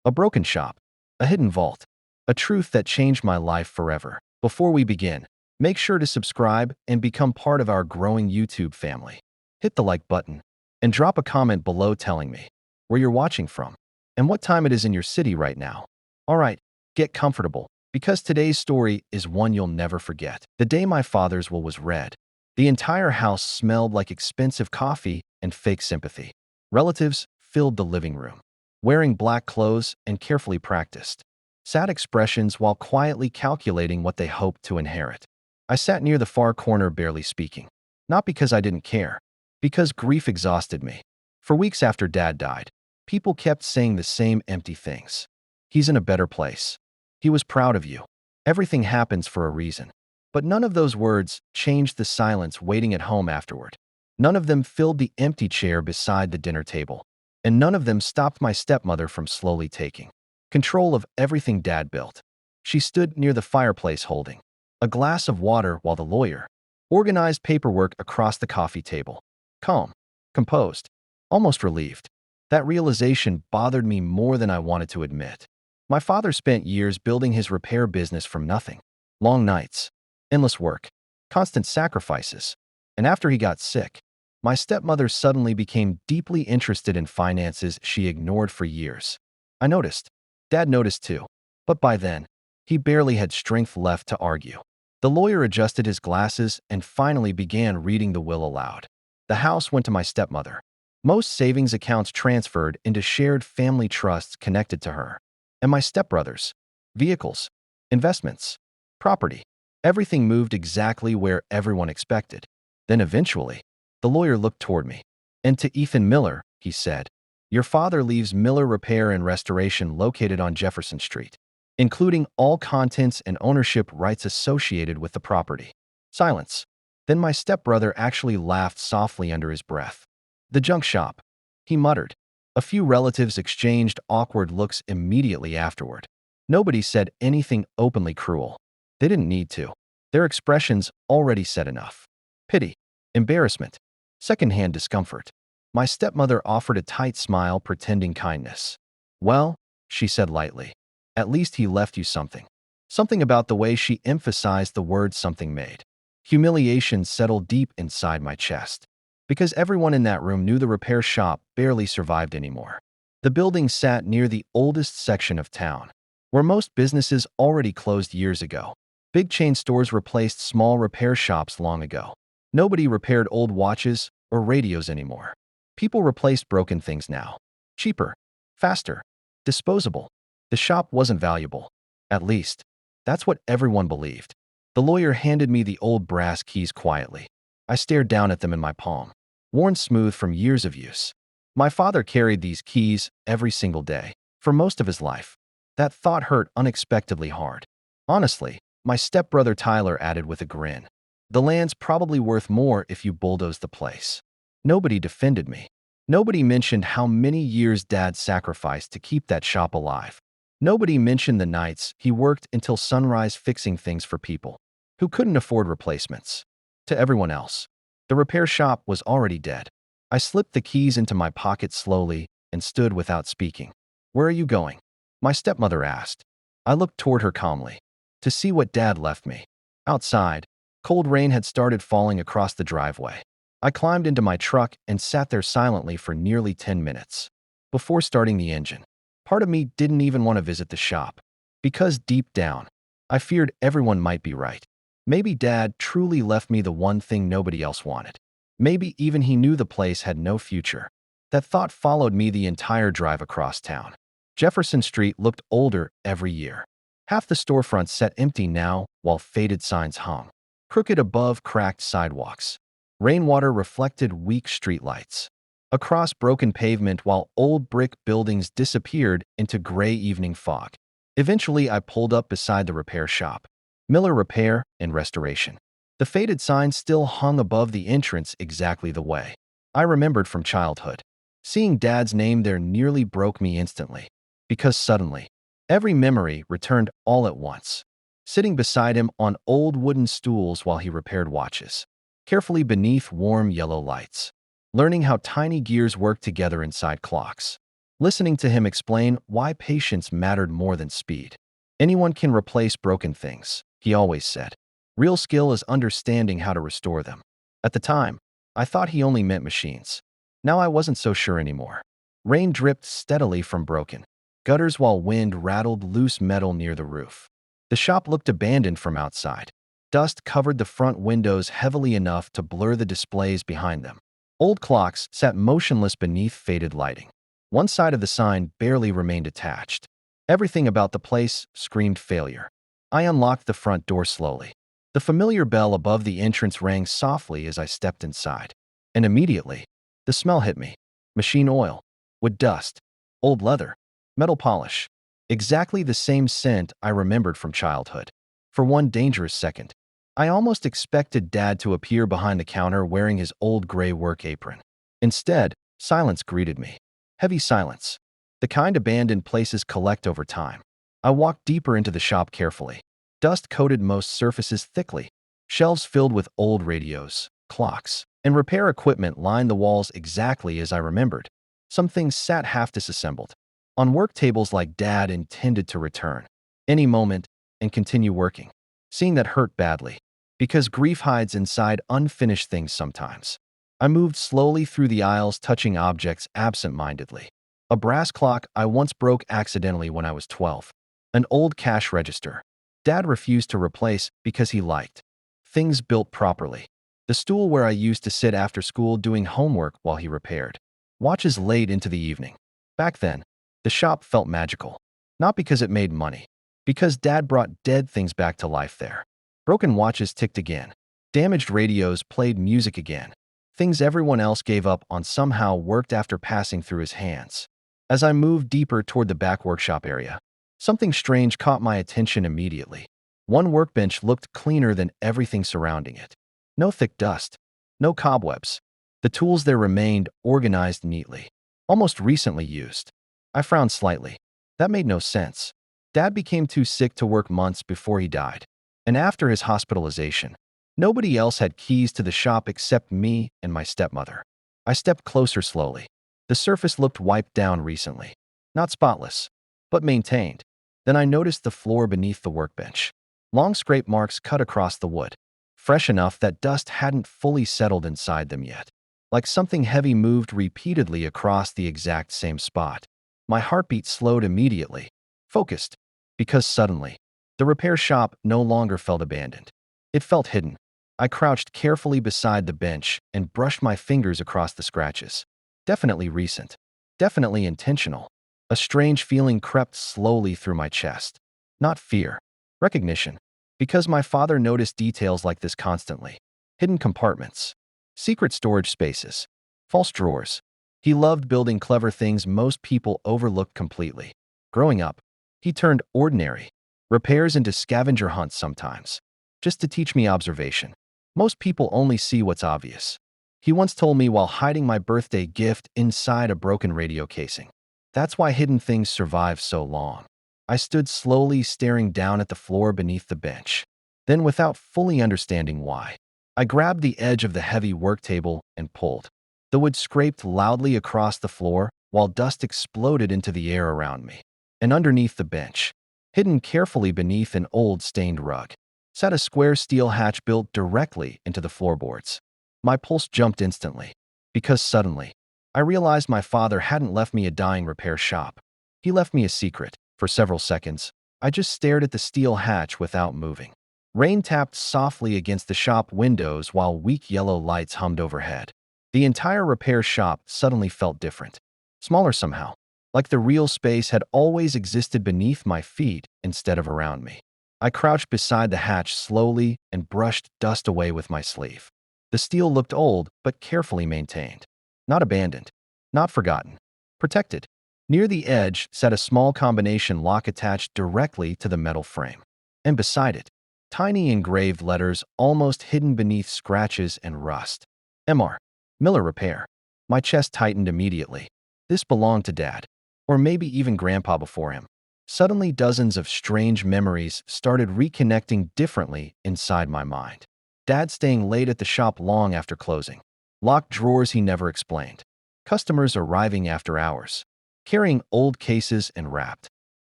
A broken shop, a hidden vault, a truth that changed my life forever. Before we begin, make sure to subscribe and become part of our growing YouTube family. Hit the like button and drop a comment below telling me where you're watching from and what time it is in your city right now. All right, get comfortable because today's story is one you'll never forget. The day my father's will was read, the entire house smelled like expensive coffee and fake sympathy. Relatives filled the living room, wearing black clothes and carefully practiced, sad expressions while quietly calculating what they hoped to inherit. I sat near the far corner barely speaking, not because I didn't care, because grief exhausted me. For weeks after Dad died, people kept saying the same empty things. He's in a better place. He was proud of you. Everything happens for a reason. But none of those words changed the silence waiting at home afterward. None of them filled the empty chair beside the dinner table. And none of them stopped my stepmother from slowly taking control of everything Dad built. She stood near the fireplace holding a glass of water while the lawyer organized paperwork across the coffee table. Calm, composed, almost relieved. That realization bothered me more than I wanted to admit. My father spent years building his repair business from nothing. Long nights, endless work, constant sacrifices. And after he got sick, my stepmother suddenly became deeply interested in finances she ignored for years. I noticed. Dad noticed too. But by then, he barely had strength left to argue. The lawyer adjusted his glasses and finally began reading the will aloud. The house went to my stepmother. Most savings accounts transferred into shared family trusts connected to her. And my stepbrothers, vehicles, investments, property. Everything moved exactly where everyone expected. Then eventually, the lawyer looked toward me. And to Ethan Miller, he said, "Your father leaves Miller Repair and Restoration located on Jefferson Street, including all contents and ownership rights associated with the property." Silence. Then my stepbrother actually laughed softly under his breath. "The junk shop," he muttered. A few relatives exchanged awkward looks immediately afterward. Nobody said anything openly cruel. They didn't need to. Their expressions already said enough. Pity, embarrassment, secondhand discomfort. My stepmother offered a tight smile, pretending kindness. "Well," she said lightly, "at least he left you something." Something about the way she emphasized the word something made humiliation settle deep inside my chest. Because everyone in that room knew the repair shop barely survived anymore. The building sat near the oldest section of town, where most businesses already closed years ago. Big chain stores replaced small repair shops long ago. Nobody repaired old watches or radios anymore. People replaced broken things now. Cheaper, faster, disposable. The shop wasn't valuable. At least, that's what everyone believed. The lawyer handed me the old brass keys quietly. I stared down at them in my palm, worn smooth from years of use. My father carried these keys every single day, for most of his life. That thought hurt unexpectedly hard. Honestly, my stepbrother Tyler added with a grin, "The land's probably worth more if you bulldoze the place." Nobody defended me. Nobody mentioned how many years Dad sacrificed to keep that shop alive. Nobody mentioned the nights he worked until sunrise fixing things for people who couldn't afford replacements. To everyone else, the repair shop was already dead. I slipped the keys into my pocket slowly and stood without speaking. "Where are you going?" my stepmother asked. I looked toward her calmly, to see what Dad left me. Outside, cold rain had started falling across the driveway. I climbed into my truck and sat there silently for nearly 10 minutes. Before starting the engine, part of me didn't even want to visit the shop. Because deep down, I feared everyone might be right. Maybe Dad truly left me the one thing nobody else wanted. Maybe even he knew the place had no future. That thought followed me the entire drive across town. Jefferson Street looked older every year. Half the storefronts sat empty now, while faded signs hung crooked above cracked sidewalks. Rainwater reflected weak streetlights across broken pavement while old brick buildings disappeared into gray evening fog. Eventually, I pulled up beside the repair shop, Miller Repair and Restoration. The faded sign still hung above the entrance exactly the way I remembered from childhood. Seeing Dad's name there nearly broke me instantly, because suddenly, every memory returned all at once. Sitting beside him on old wooden stools while he repaired watches, carefully beneath warm yellow lights, learning how tiny gears work together inside clocks. listening to him explain why patience mattered more than speed. Anyone can replace broken things, he always said. Real skill is understanding how to restore them. At the time, I thought he only meant machines. Now I wasn't so sure anymore. Rain dripped steadily from broken gutters while wind rattled loose metal near the roof. The shop looked abandoned from outside. Dust covered the front windows heavily enough to blur the displays behind them. Old clocks sat motionless beneath faded lighting. One side of the sign barely remained attached. Everything about the place screamed failure. I unlocked the front door slowly. The familiar bell above the entrance rang softly as I stepped inside. And immediately, the smell hit me. Machine oil, wood dust, old leather, metal polish. Exactly the same scent I remembered from childhood. For one dangerous second, I almost expected Dad to appear behind the counter wearing his old gray work apron. Instead, silence greeted me. Heavy silence. The kind abandoned places collect over time. I walked deeper into the shop carefully. Dust coated most surfaces thickly. Shelves filled with old radios, clocks, and repair equipment lined the walls exactly as I remembered. Some things sat half disassembled, on work tables like Dad intended to return any moment and continue working. Seeing that hurt badly, because grief hides inside unfinished things sometimes. I moved slowly through the aisles, touching objects absent-mindedly. A brass clock I once broke accidentally when I was 12. An old cash register. Dad refused to replace because he liked things built properly. The stool where I used to sit after school doing homework while he repaired watches late into the evening. Back then, the shop felt magical. Not because it made money, because Dad brought dead things back to life there. Broken watches ticked again. Damaged radios played music again. Things everyone else gave up on somehow worked after passing through his hands. As I moved deeper toward the back workshop area, something strange caught my attention immediately. One workbench looked cleaner than everything surrounding it. No thick dust, no cobwebs. The tools there remained organized neatly, almost recently used. I frowned slightly. That made no sense. Dad became too sick to work months before he died. And after his hospitalization, nobody else had keys to the shop except me and my stepmother. I stepped closer slowly. The surface looked wiped down recently. Not spotless, but maintained. Then I noticed the floor beneath the workbench. Long scrape marks cut across the wood, fresh enough that dust hadn't fully settled inside them yet. Like something heavy moved repeatedly across the exact same spot. My heartbeat slowed immediately, focused, because suddenly, the repair shop no longer felt abandoned. It felt hidden. I crouched carefully beside the bench and brushed my fingers across the scratches. Definitely recent. Definitely intentional. A strange feeling crept slowly through my chest. Not fear. Recognition. Because my father noticed details like this constantly. Hidden compartments. Secret storage spaces. False drawers. He loved building clever things most people overlooked completely. Growing up, he turned ordinary repairs into scavenger hunts sometimes, just to teach me observation. Most people only see what's obvious. He once told me while hiding my birthday gift inside a broken radio casing. That's why hidden things survive so long. I stood slowly staring down at the floor beneath the bench. Then, without fully understanding why, I grabbed the edge of the heavy work table and pulled. The wood scraped loudly across the floor while dust exploded into the air around me. And underneath the bench, hidden carefully beneath an old stained rug, sat a square steel hatch built directly into the floorboards. My pulse jumped instantly, because suddenly, I realized my father hadn't left me a dying repair shop. He left me a secret. For several seconds, I just stared at the steel hatch without moving. Rain tapped softly against the shop windows while weak yellow lights hummed overhead. The entire repair shop suddenly felt different. Smaller somehow, like the real space had always existed beneath my feet instead of around me. I crouched beside the hatch slowly and brushed dust away with my sleeve. The steel looked old but carefully maintained. Not abandoned. Not forgotten. Protected. Near the edge sat a small combination lock attached directly to the metal frame. And beside it, tiny engraved letters almost hidden beneath scratches and rust. Mr. Miller Repair. My chest tightened immediately. This belonged to Dad. Or maybe even Grandpa before him. Suddenly, dozens of strange memories started reconnecting differently inside my mind. Dad staying late at the shop long after closing. Locked drawers he never explained. Customers arriving after hours. carrying old cases and wrapped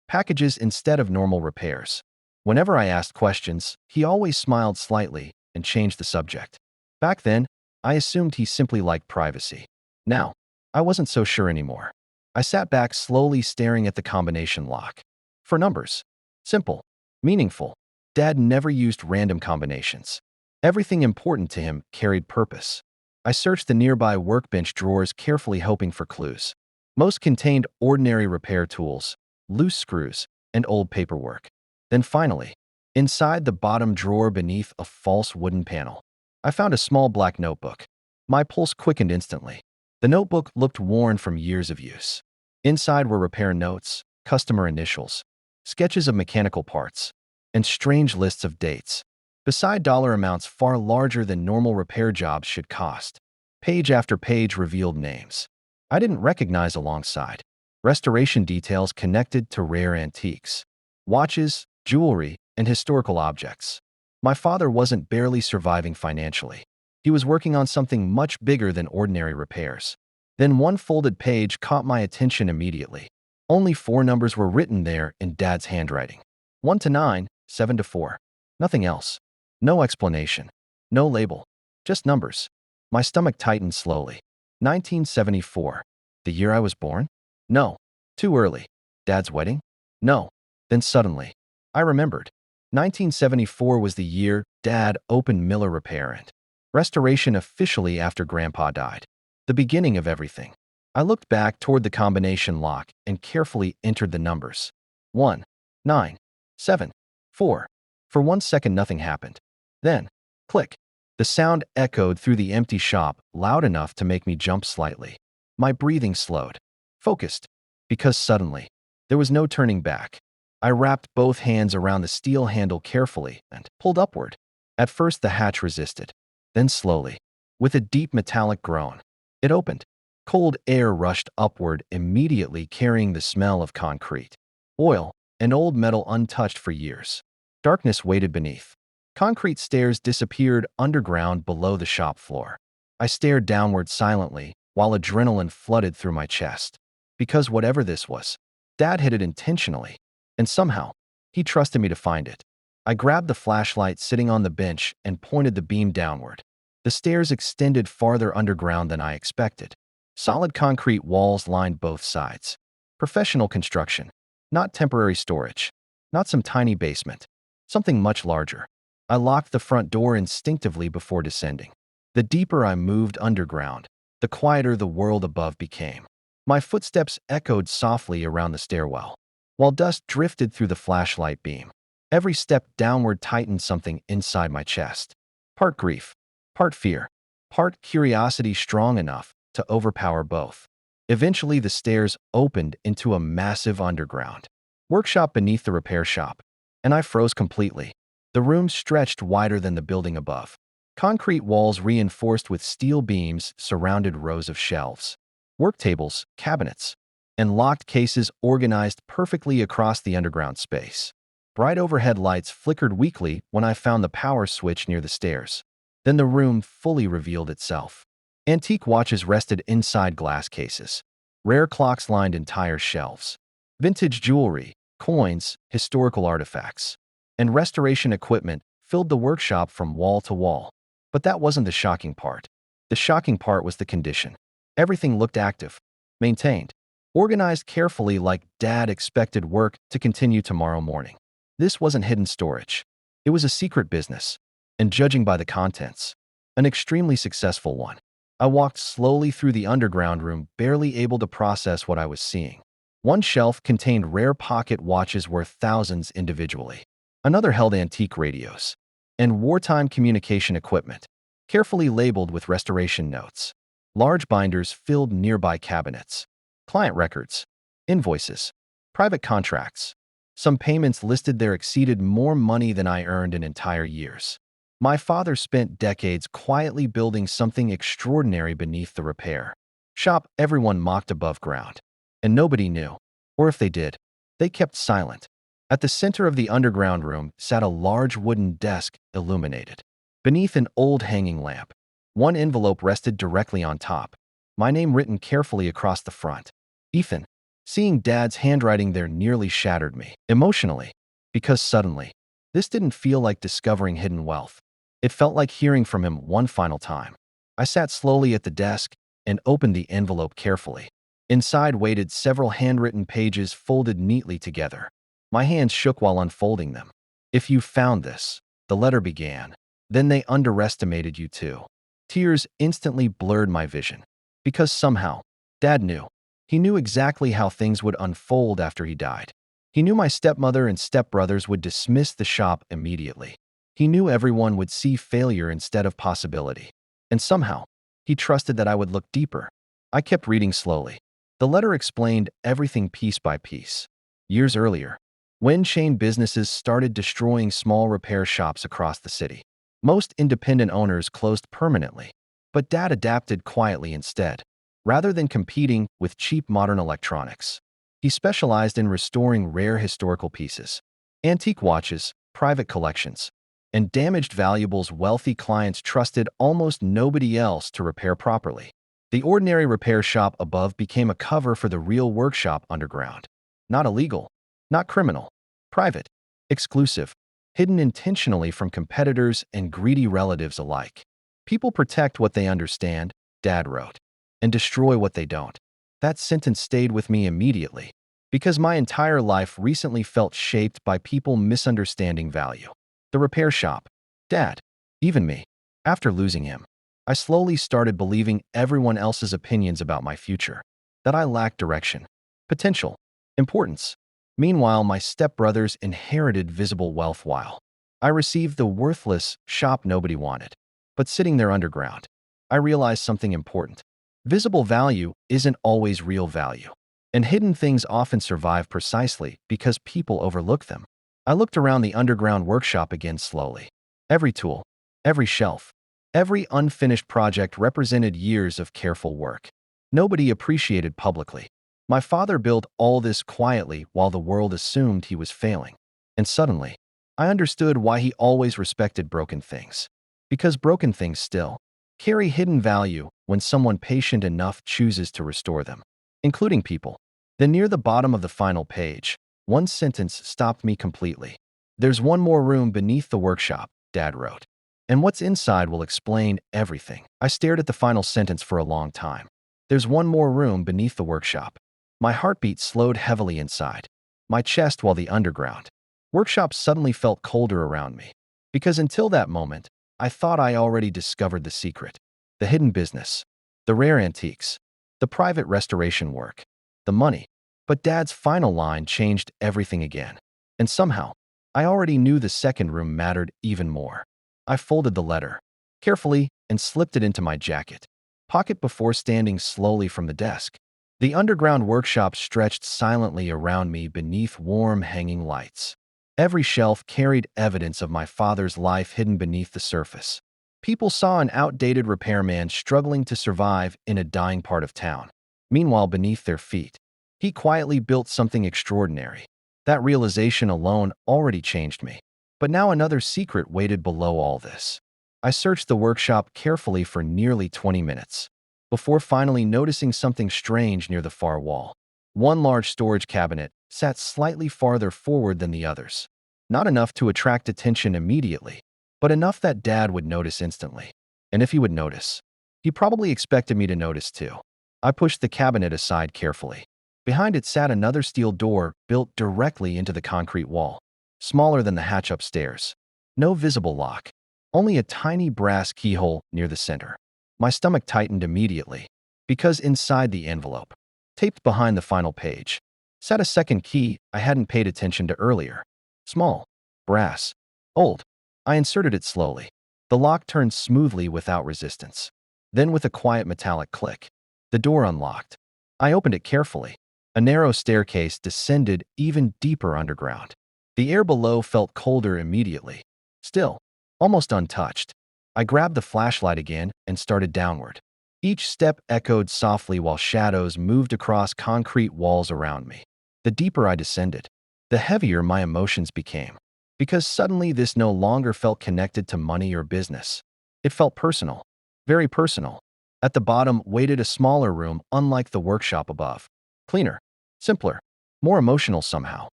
packages instead of normal repairs. Whenever I asked questions, he always smiled slightly and changed the subject. Back then, I assumed he simply liked privacy. Now, I wasn't so sure anymore. I sat back slowly staring at the combination lock. For numbers. Simple. Meaningful. Dad never used random combinations. Everything important to him carried purpose. I searched the nearby workbench drawers carefully hoping for clues. Most contained ordinary repair tools, loose screws, and old paperwork. Then finally, inside the bottom drawer beneath a false wooden panel, I found a small black notebook. My pulse quickened instantly. The notebook looked worn from years of use. Inside were repair notes, customer initials, sketches of mechanical parts, and strange lists of dates. Beside dollar amounts far larger than normal repair jobs should cost. Page after page revealed names I didn't recognize alongside restoration details connected to rare antiques, watches, jewelry, and historical objects. My father wasn't barely surviving financially. He was working on something much bigger than ordinary repairs. Then one folded page caught my attention immediately. Only 4 numbers were written there in Dad's handwriting. 1 to 9, 7 to 4. Nothing else. No explanation. No label. Just numbers. My stomach tightened slowly. 1974. The year I was born? No. Too early. Dad's wedding? No. Then suddenly, I remembered. 1974 was the year Dad opened Miller Repair and Restoration officially after Grandpa died. The beginning of everything. I looked back toward the combination lock and carefully entered the numbers. 1, 9, 7, 4. For 1 second nothing happened. Then, click. The sound echoed through the empty shop loud enough to make me jump slightly. My breathing slowed. Focused. Because suddenly, there was no turning back. I wrapped both hands around the steel handle carefully and pulled upward. At first the hatch resisted. Then slowly, with a deep metallic groan, it opened. Cold air rushed upward immediately, carrying the smell of concrete, oil, and old metal untouched for years. Darkness waited beneath. Concrete stairs disappeared underground below the shop floor. I stared downward silently while adrenaline flooded through my chest. Because whatever this was, Dad hid it intentionally, and somehow, he trusted me to find it. I grabbed the flashlight sitting on the bench and pointed the beam downward. The stairs extended farther underground than I expected. Solid concrete walls lined both sides. Professional construction, not temporary storage, not some tiny basement, something much larger. I locked the front door instinctively before descending. The deeper I moved underground, the quieter the world above became. My footsteps echoed softly around the stairwell, while dust drifted through the flashlight beam. Every step downward tightened something inside my chest. Part grief, part fear, part curiosity strong enough to overpower both. Eventually, the stairs opened into a massive underground workshop beneath the repair shop, and I froze completely. The room stretched wider than the building above. Concrete walls reinforced with steel beams surrounded rows of shelves, work tables, cabinets, and locked cases organized perfectly across the underground space. Bright overhead lights flickered weakly when I found the power switch near the stairs. Then the room fully revealed itself. Antique watches rested inside glass cases. Rare clocks lined entire shelves. Vintage jewelry, coins, historical artifacts, and restoration equipment filled the workshop from wall to wall. But that wasn't the shocking part. The shocking part was the condition. Everything looked active, maintained, organized carefully like Dad expected work to continue tomorrow morning. This wasn't hidden storage. It was a secret business, and judging by the contents, an extremely successful one. I walked slowly through the underground room, barely able to process what I was seeing. One shelf contained rare pocket watches worth thousands individually. Another held antique radios and wartime communication equipment, carefully labeled with restoration notes. Large binders filled nearby cabinets. Client records, invoices, private contracts. Some payments listed there exceeded more money than I earned in entire years. My father spent decades quietly building something extraordinary beneath the repair shop everyone mocked above ground. And nobody knew. Or if they did, they kept silent. At the center of the underground room sat a large wooden desk illuminated. Beneath an old hanging lamp, one envelope rested directly on top. My name written carefully across the front. Ethan. Seeing Dad's handwriting there nearly shattered me, emotionally, because suddenly, this didn't feel like discovering hidden wealth. It felt like hearing from him one final time. I sat slowly at the desk and opened the envelope carefully. Inside waited several handwritten pages folded neatly together. My hands shook while unfolding them. "If you found this," the letter began, "then they underestimated you too." Tears instantly blurred my vision. Because somehow, Dad knew. He knew exactly how things would unfold after he died. He knew my stepmother and stepbrothers would dismiss the shop immediately. He knew everyone would see failure instead of possibility. And somehow, he trusted that I would look deeper. I kept reading slowly. The letter explained everything piece by piece. Years earlier, when chain businesses started destroying small repair shops across the city, most independent owners closed permanently. But Dad adapted quietly instead. Rather than competing with cheap modern electronics, he specialized in restoring rare historical pieces, antique watches, private collections, and damaged valuables wealthy clients trusted almost nobody else to repair properly. The ordinary repair shop above became a cover for the real workshop underground. Not illegal, not criminal, private, exclusive, hidden intentionally from competitors and greedy relatives alike. "People protect what they understand," Dad wrote, "and destroy what they don't." That sentence stayed with me immediately, because my entire life recently felt shaped by people misunderstanding value. The repair shop, Dad, even me. After losing him, I slowly started believing everyone else's opinions about my future, that I lacked direction, potential, importance. Meanwhile, my stepbrothers inherited visible wealth while I received the worthless shop nobody wanted. But sitting there underground, I realized something important. Visible value isn't always real value, and hidden things often survive precisely because people overlook them. I looked around the underground workshop again slowly. Every tool, every shelf, every unfinished project represented years of careful work. Nobody appreciated publicly. My father built all this quietly while the world assumed he was failing. And suddenly, I understood why he always respected broken things. Because broken things still carry hidden value when someone patient enough chooses to restore them, including people. Then near the bottom of the final page, one sentence stopped me completely. "There's one more room beneath the workshop," Dad wrote. "And what's inside will explain everything." I stared at the final sentence for a long time. "There's one more room beneath the workshop." My heartbeat slowed heavily inside my chest while the underground workshop suddenly felt colder around me. Because until that moment, I thought I already discovered the secret. The hidden business, the rare antiques, the private restoration work, the money. But Dad's final line changed everything again. And somehow, I already knew the second room mattered even more. I folded the letter carefully and slipped it into my jacket pocket before standing slowly from the desk. The underground workshop stretched silently around me beneath warm hanging lights. Every shelf carried evidence of my father's life hidden beneath the surface. People saw an outdated repairman struggling to survive in a dying part of town. Meanwhile, beneath their feet, he quietly built something extraordinary. That realization alone already changed me. But now another secret waited below all this. I searched the workshop carefully for nearly 20 minutes, before finally noticing something strange near the far wall. One large storage cabinet sat slightly farther forward than the others. Not enough to attract attention immediately, but enough that Dad would notice instantly. And if he would notice, he probably expected me to notice too. I pushed the cabinet aside carefully. Behind it sat another steel door built directly into the concrete wall, smaller than the hatch upstairs. No visible lock, only a tiny brass keyhole near the center. My stomach tightened immediately, because inside the envelope, taped behind the final page, sat a second key I hadn't paid attention to earlier. Small, brass, old. I inserted it slowly. The lock turned smoothly without resistance. Then with a quiet metallic click, the door unlocked. I opened it carefully. A narrow staircase descended even deeper underground. The air below felt colder immediately. Still, almost untouched. I grabbed the flashlight again and started downward. Each step echoed softly while shadows moved across concrete walls around me. The deeper I descended, the heavier my emotions became. Because suddenly this no longer felt connected to money or business. It felt personal, very personal. At the bottom waited a smaller room unlike the workshop above. Cleaner, Simpler, more emotional somehow.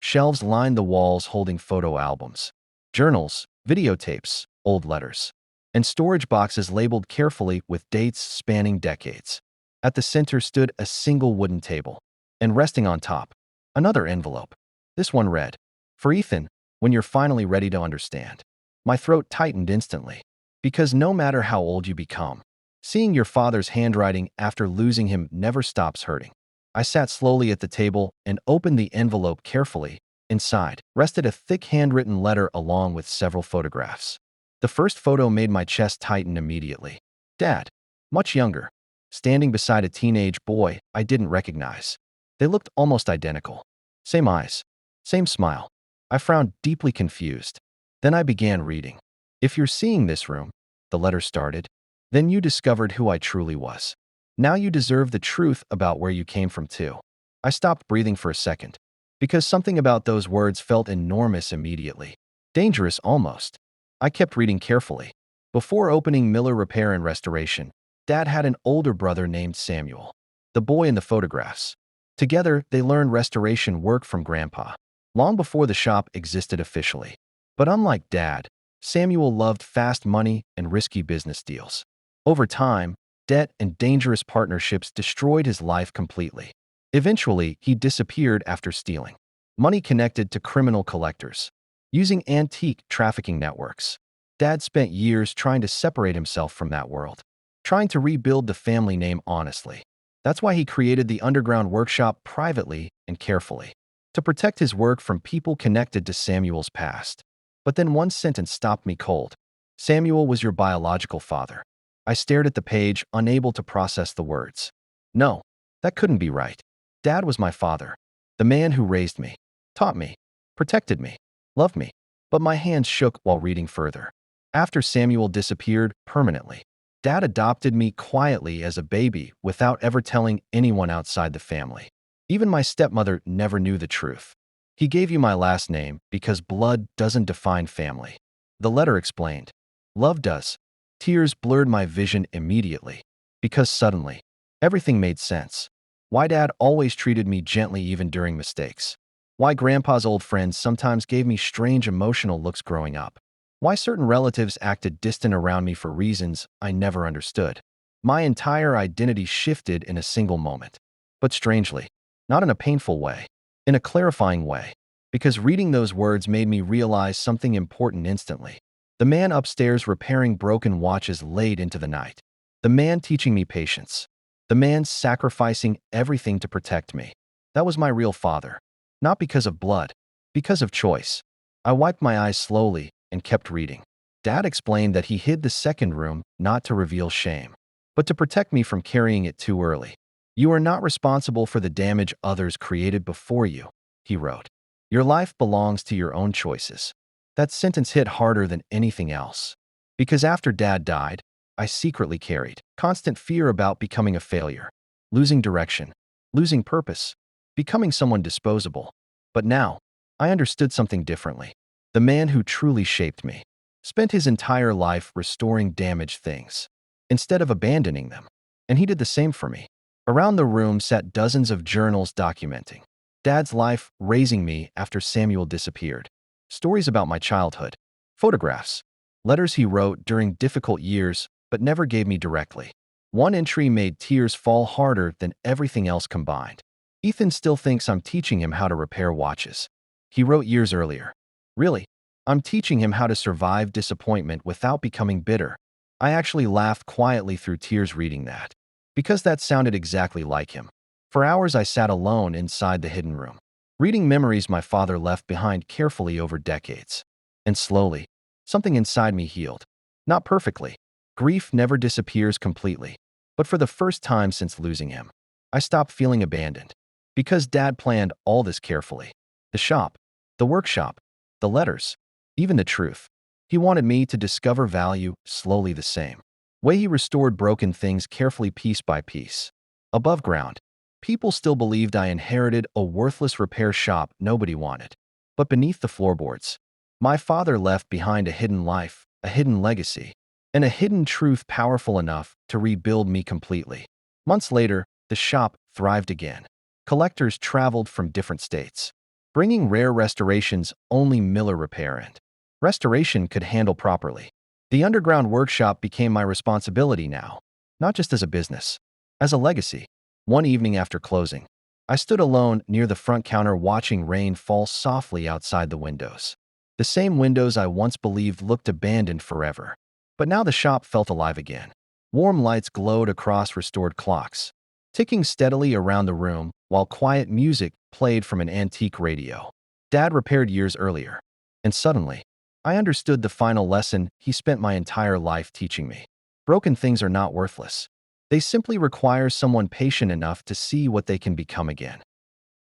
Shelves lined the walls holding photo albums, journals, videotapes, old letters, and storage boxes labeled carefully with dates spanning decades. At the center stood a single wooden table, and resting on top, another envelope. This one read, "For Ethan, when you're finally ready to understand." My throat tightened instantly, because no matter how old you become, seeing your father's handwriting after losing him never stops hurting. I sat slowly at the table and opened the envelope carefully. Inside rested a thick handwritten letter along with several photographs. The first photo made my chest tighten immediately. Dad, much younger, standing beside a teenage boy I didn't recognize. They looked almost identical. Same eyes, same smile. I frowned, deeply confused. Then I began reading. "If you're seeing this room," the letter started, "then you discovered who I truly was. Now you deserve the truth about where you came from too." I stopped breathing for a second, because something about those words felt enormous immediately. Dangerous almost. I kept reading carefully. Before opening Miller Repair and Restoration, Dad had an older brother named Samuel, the boy in the photographs. Together, they learned restoration work from Grandpa, long before the shop existed officially. But unlike Dad, Samuel loved fast money and risky business deals. Over time, debt and dangerous partnerships destroyed his life completely. Eventually, he disappeared after stealing money connected to criminal collectors, using antique trafficking networks. Dad spent years trying to separate himself from that world, trying to rebuild the family name honestly. That's why he created the underground workshop privately and carefully, to protect his work from people connected to Samuel's past. But then one sentence stopped me cold. "Samuel was your biological father." I stared at the page, unable to process the words. No, that couldn't be right. Dad was my father, the man who raised me, taught me, protected me, loved me. But my hands shook while reading further. After Samuel disappeared permanently, Dad adopted me quietly as a baby without ever telling anyone outside the family. Even my stepmother never knew the truth. "He gave you my last name because blood doesn't define family," the letter explained. "Love does." Tears blurred my vision immediately, because suddenly, everything made sense. Why Dad always treated me gently even during mistakes. Why Grandpa's old friends sometimes gave me strange emotional looks growing up. Why certain relatives acted distant around me for reasons I never understood. My entire identity shifted in a single moment. But strangely, not in a painful way, in a clarifying way, because reading those words made me realize something important instantly. The man upstairs repairing broken watches late into the night. The man teaching me patience. The man sacrificing everything to protect me. That was my real father. Not because of blood, because of choice. I wiped my eyes slowly and kept reading. Dad explained that he hid the second room not to reveal shame, but to protect me from carrying it too early. "You are not responsible for the damage others created before you," he wrote. "Your life belongs to your own choices." That sentence hit harder than anything else. Because after Dad died, I secretly carried constant fear about becoming a failure, losing direction, losing purpose, becoming someone disposable. But now, I understood something differently. The man who truly shaped me spent his entire life restoring damaged things, instead of abandoning them. And he did the same for me. Around the room sat dozens of journals documenting Dad's life raising me after Samuel disappeared. Stories about my childhood, photographs, letters he wrote during difficult years but never gave me directly. One entry made tears fall harder than everything else combined. "Ethan still thinks I'm teaching him how to repair watches," he wrote years earlier. "Really, I'm teaching him how to survive disappointment without becoming bitter." I actually laughed quietly through tears reading that, because that sounded exactly like him. For hours I sat alone inside the hidden room, reading memories my father left behind carefully over decades. And slowly, something inside me healed. Not perfectly. Grief never disappears completely. But for the first time since losing him, I stopped feeling abandoned. Because Dad planned all this carefully. The shop, the workshop, the letters, even the truth. He wanted me to discover value slowly the same way he restored broken things carefully piece by piece. Above ground, people still believed I inherited a worthless repair shop nobody wanted. But beneath the floorboards, my father left behind a hidden life, a hidden legacy, and a hidden truth powerful enough to rebuild me completely. Months later, the shop thrived again. Collectors traveled from different states, bringing rare restorations only Miller Repair and Restoration could handle properly. The underground workshop became my responsibility now, not just as a business, as a legacy. One evening after closing, I stood alone near the front counter watching rain fall softly outside the windows. The same windows I once believed looked abandoned forever. But now the shop felt alive again. Warm lights glowed across restored clocks, ticking steadily around the room while quiet music played from an antique radio Dad repaired years earlier. And suddenly, I understood the final lesson he spent my entire life teaching me. Broken things are not worthless. They simply require someone patient enough to see what they can become again.